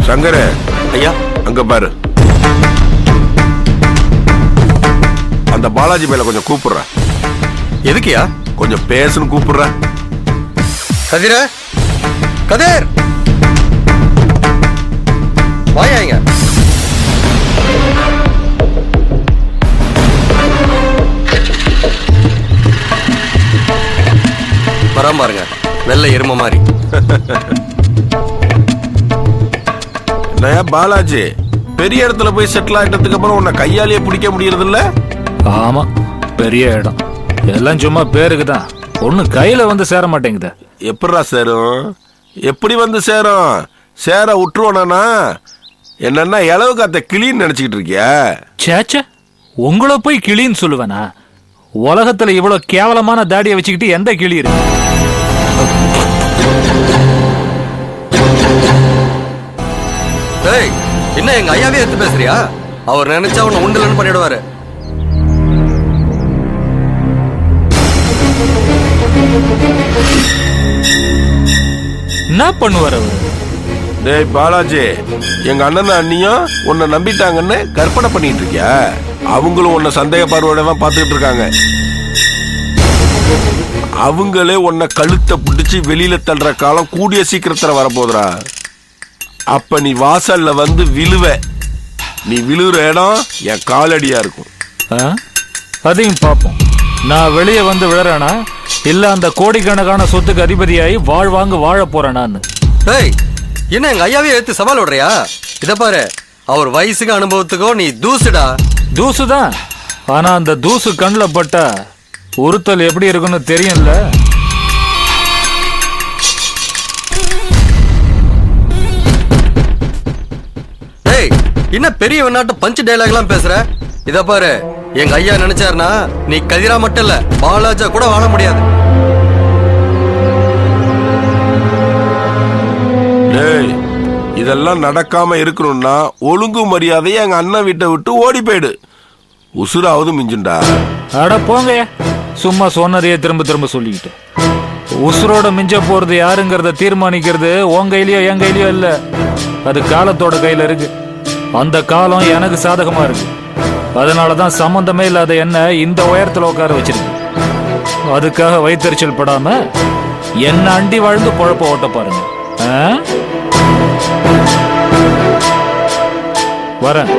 சங்கரே, ஐயா. அங்க பாரு. அந்த பாலாஜி பையில கொஞ்சம் கூப்பிடுற. எதுக்குயா? கொஞ்சம் பேசுன்னு கூப்பிடுற. கதிர, கதிர், வாயாங்க. வராம பாருங்க, வெள்ளை எரும மாதிரி. என்னையா பாலாஜி, பெரிய இடத்துல போய் செட்டில் ஆயிட்டதுக்கு அப்புறம் உன்னை கையாலேயே பிடிக்க முடியறது இல்ல? ஆமா, பெரிய இடம் எல்லாம் சும்மா பேருக்கு தான், ஒண்ணு கையில வந்து சேர மாட்டேங்குது. எப்படா சேரும்? எப்படி வந்து சேரும்? சேர விட்டுருவானா? என்னன்னா இளவு காத்த கிளின்னு நினைச்சுக்கிட்டு இருக்கியா? சேச்ச, உங்களை போய் கிளின்னு சொல்லுவேனா? உலகத்துல இவ்வளவு கேவலமான தாடியை வச்சுக்கிட்டு எந்த கிளி இருக்கு? என்ன எங்க ஐயாவே எடுத்து பேசுறியா? அவர் நினைச்சா உன்னை உண்டுலன்னு பண்ணிடுவாரு. என்ன பண்ணுவார் அவரு? டேய் பாலாஜி, எங்க அண்ணன் அண்ணியும் உன்னை நம்பிட்டாங்கன்னு கற்பனை பண்ணிட்டு இருக்கியா? அவங்களும் உன்னை சந்தேக பார்வையோட தான் பார்த்துக்கிட்டு இருக்காங்க. அவங்களே உன்னை கழுத்தை பிடிச்சி வெளியில தள்ளுற காலம் கூடிய சீக்கிரத்துல வரப்போதுரா. அப்ப நீ வாசல்ல வந்து விழுவ. நீ விழுற இடம் என் காலடியா இருக்கும். அதையும் பார்ப்போம். நான் வெளியே வந்து விழறேனா இல்ல அந்த கோடிக்கணக்கான சொத்துக்கு அதிபதியாகி வாழ்வாங்க வாழ போறேனான்னு. என்ன எங்க ஐயாவே எடுத்து சவால் விடுறியா? இத பாரு, அவர் வயசுக்கு அனுபவத்துக்கோ நீ தூசுடா. தூசுதான், ஆனா அந்த தூசு கண்ணில் பட்டா உறுத்தல் எப்படி இருக்குன்னு தெரியும்ல. என்ன பெரிய வெண்ணாட்டு பஞ்சு டைலாக் எல்லாம் பேசுற? இத பாரு, எங்க ஐயா நினைச்சாருனா நீ கதிரா மட்டும் இல்ல, பாலாஜா கூட வாழ முடியாது. டேய், இதெல்லாம் நடக்காம இருக்கணும்னா ஒழுங்கு மரியாதையை எங்க அண்ணன் வீட்டை விட்டு ஓடி போயிடு. உசுராவது மிஞ்சுண்டா. அட போங்க, சும்மா சொன்னதையே திரும்ப திரும்ப சொல்லிக்கிட்டு. உசுரோட மிஞ்ச போறது யாருங்கிறத தீர்மானிக்கிறது உன் கையிலயோ என் கையிலயோ இல்ல, அது காலத்தோட கையில இருக்கு. அந்த காலம் எனக்கு சாதகமா இருக்கு. அதனாலதான் சம்பந்தமே இல்லாத என்ன இந்த உயரத்துல உட்கார வச்சிருக்கு. அதுக்காக வயிற்றுச்சல் படாம என்ன அண்டி வாழ்ந்து குழப்ப ஓட்ட பாருங்க. வரேன்.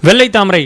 வெள்ளை தாமரை